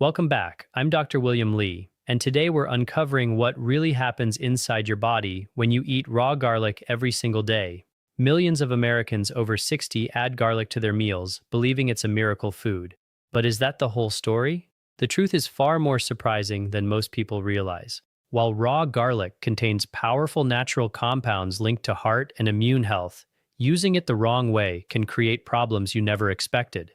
Welcome back. I'm Dr. William Lee, and today we're uncovering what really happens inside your body when you eat raw garlic every single day. Millions of Americans over 60 add garlic to their meals, believing it's a miracle food. But is that the whole story? The truth is far more surprising than most people realize. While raw garlic contains powerful natural compounds linked to heart and immune health, using it the wrong way can create problems you never expected.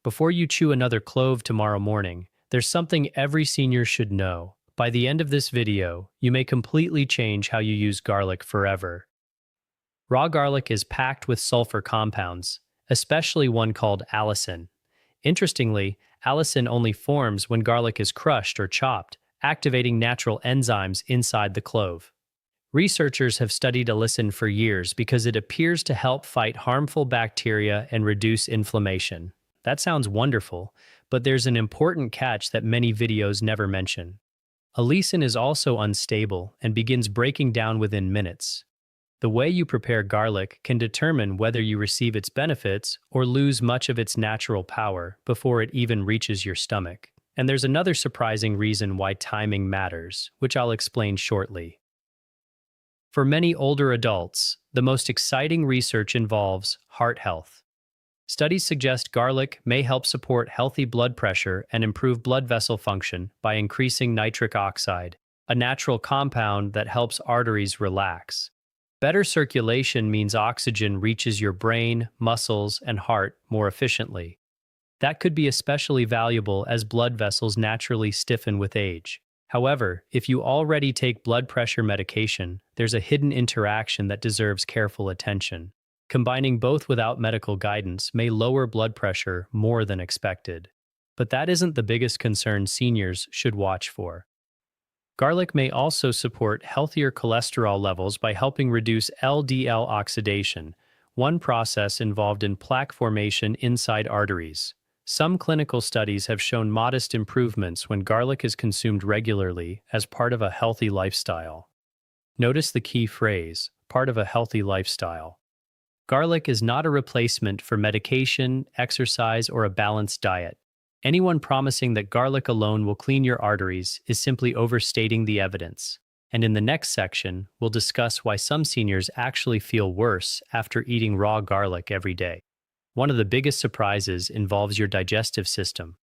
Before you chew another clove tomorrow morning, there's something every senior should know. By the end of this video, you may completely change how you use garlic forever. Raw garlic is packed with sulfur compounds, especially one called allicin. Interestingly, allicin only forms when garlic is crushed or chopped, activating natural enzymes inside the clove. Researchers have studied allicin for years because it appears to help fight harmful bacteria and reduce inflammation. That sounds wonderful, but there's an important catch that many videos never mention. Allicin is also unstable and begins breaking down within minutes. The way you prepare garlic can determine whether you receive its benefits or lose much of its natural power before it even reaches your stomach. And there's another surprising reason why timing matters, which I'll explain shortly. For many older adults, the most exciting research involves heart health. Studies suggest garlic may help support healthy blood pressure and improve blood vessel function by increasing nitric oxide, a natural compound that helps arteries relax. Better circulation means oxygen reaches your brain, muscles, and heart more efficiently. That could be especially valuable as blood vessels naturally stiffen with age. However, if you already take blood pressure medication, there's a hidden interaction that deserves careful attention. Combining both without medical guidance may lower blood pressure more than expected. But that isn't the biggest concern seniors should watch for. Garlic may also support healthier cholesterol levels by helping reduce LDL oxidation, one process involved in plaque formation inside arteries. Some clinical studies have shown modest improvements when garlic is consumed regularly as part of a healthy lifestyle. Notice the key phrase, part of a healthy lifestyle. Garlic is not a replacement for medication, exercise, or a balanced diet. Anyone promising that garlic alone will clean your arteries is simply overstating the evidence. And in the next section, we'll discuss why some seniors actually feel worse after eating raw garlic every day. One of the biggest surprises involves your digestive system.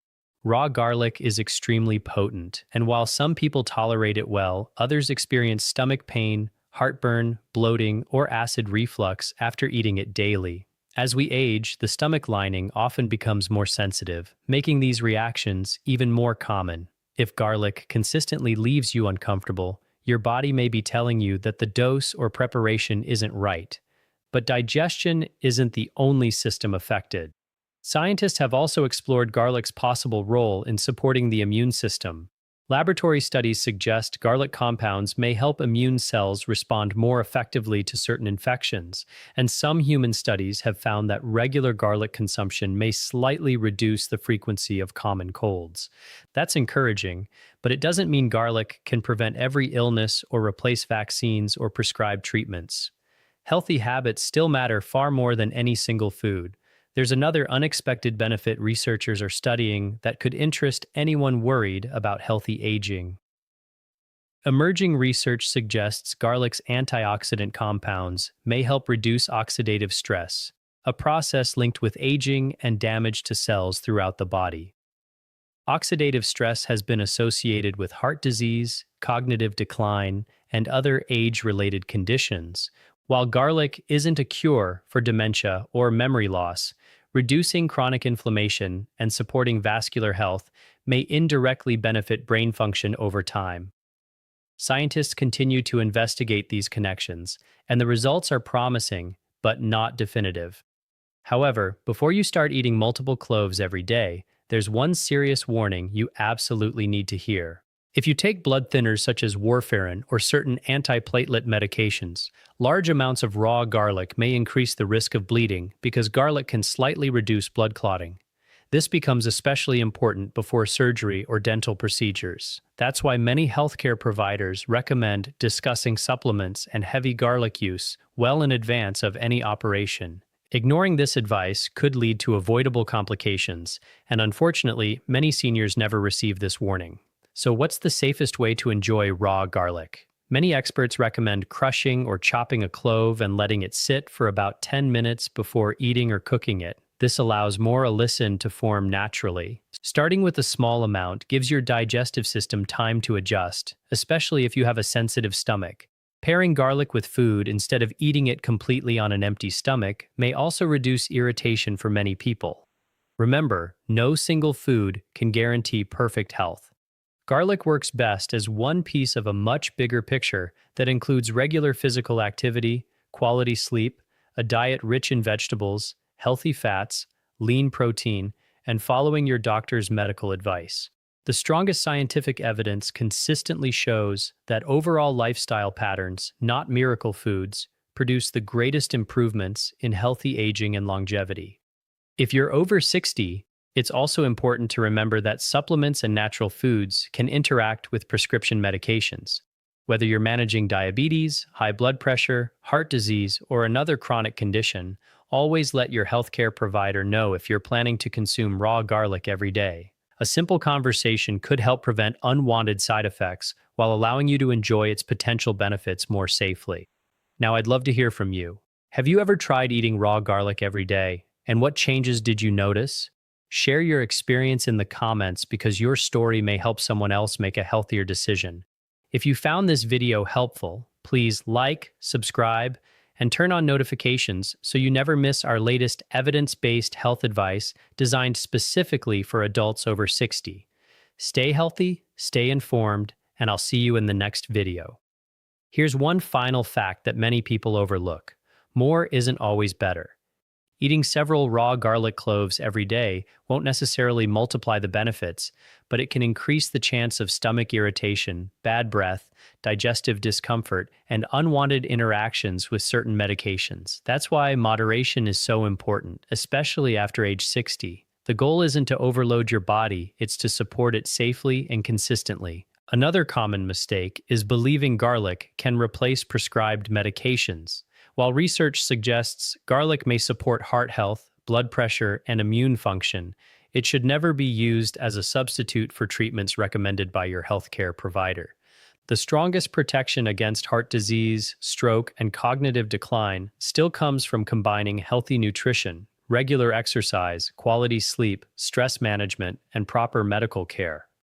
Raw garlic is extremely potent, and while some people tolerate it well, others experience stomach pain, heartburn, bloating, or acid reflux after eating it daily. As we age, the stomach lining often becomes more sensitive, making these reactions even more common. If garlic consistently leaves you uncomfortable, your body may be telling you that the dose or preparation isn't right. But digestion isn't the only system affected. Scientists have also explored garlic's possible role in supporting the immune system. Laboratory studies suggest garlic compounds may help immune cells respond more effectively to certain infections, and some human studies have found that regular garlic consumption may slightly reduce the frequency of common colds. That's encouraging, but it doesn't mean garlic can prevent every illness or replace vaccines or prescribed treatments. Healthy habits still matter far more than any single food. There's another unexpected benefit researchers are studying that could interest anyone worried about healthy aging. Emerging research suggests garlic's antioxidant compounds may help reduce oxidative stress, a process linked with aging and damage to cells throughout the body. Oxidative stress has been associated with heart disease, cognitive decline, and other age-related conditions. While garlic isn't a cure for dementia or memory loss, reducing chronic inflammation and supporting vascular health may indirectly benefit brain function over time. Scientists continue to investigate these connections, and the results are promising, but not definitive. However, before you start eating multiple cloves every day, there's one serious warning you absolutely need to hear. If you take blood thinners such as warfarin or certain antiplatelet medications, large amounts of raw garlic may increase the risk of bleeding because garlic can slightly reduce blood clotting. This becomes especially important before surgery or dental procedures. That's why many healthcare providers recommend discussing supplements and heavy garlic use well in advance of any operation. Ignoring this advice could lead to avoidable complications, and unfortunately, many seniors never receive this warning. So, what's the safest way to enjoy raw garlic? Many experts recommend crushing or chopping a clove and letting it sit for about 10 minutes before eating or cooking it. This allows more allicin to form naturally. Starting with a small amount gives your digestive system time to adjust, especially if you have a sensitive stomach. Pairing garlic with food instead of eating it completely on an empty stomach may also reduce irritation for many people. Remember, no single food can guarantee perfect health. Garlic works best as one piece of a much bigger picture that includes regular physical activity, quality sleep, a diet rich in vegetables, healthy fats, lean protein, and following your doctor's medical advice. The strongest scientific evidence consistently shows that overall lifestyle patterns, not miracle foods, produce the greatest improvements in healthy aging and longevity. If you're over 60, it's also important to remember that supplements and natural foods can interact with prescription medications. Whether you're managing diabetes, high blood pressure, heart disease, or another chronic condition, always let your healthcare provider know if you're planning to consume raw garlic every day. A simple conversation could help prevent unwanted side effects while allowing you to enjoy its potential benefits more safely. Now, I'd love to hear from you. Have you ever tried eating raw garlic every day? And what changes did you notice? Share your experience in the comments because your story may help someone else make a healthier decision. If you found this video helpful, please like, subscribe, and turn on notifications so you never miss our latest evidence-based health advice designed specifically for adults over 60. Stay healthy, stay informed, and I'll see you in the next video. Here's one final fact that many people overlook. More isn't always better. Eating several raw garlic cloves every day won't necessarily multiply the benefits, but it can increase the chance of stomach irritation, bad breath, digestive discomfort, and unwanted interactions with certain medications. That's why moderation is so important, especially after age 60. The goal isn't to overload your body, it's to support it safely and consistently. Another common mistake is believing garlic can replace prescribed medications. While research suggests garlic may support heart health, blood pressure, and immune function, it should never be used as a substitute for treatments recommended by your healthcare provider. The strongest protection against heart disease, stroke, and cognitive decline still comes from combining healthy nutrition, regular exercise, quality sleep, stress management, and proper medical care.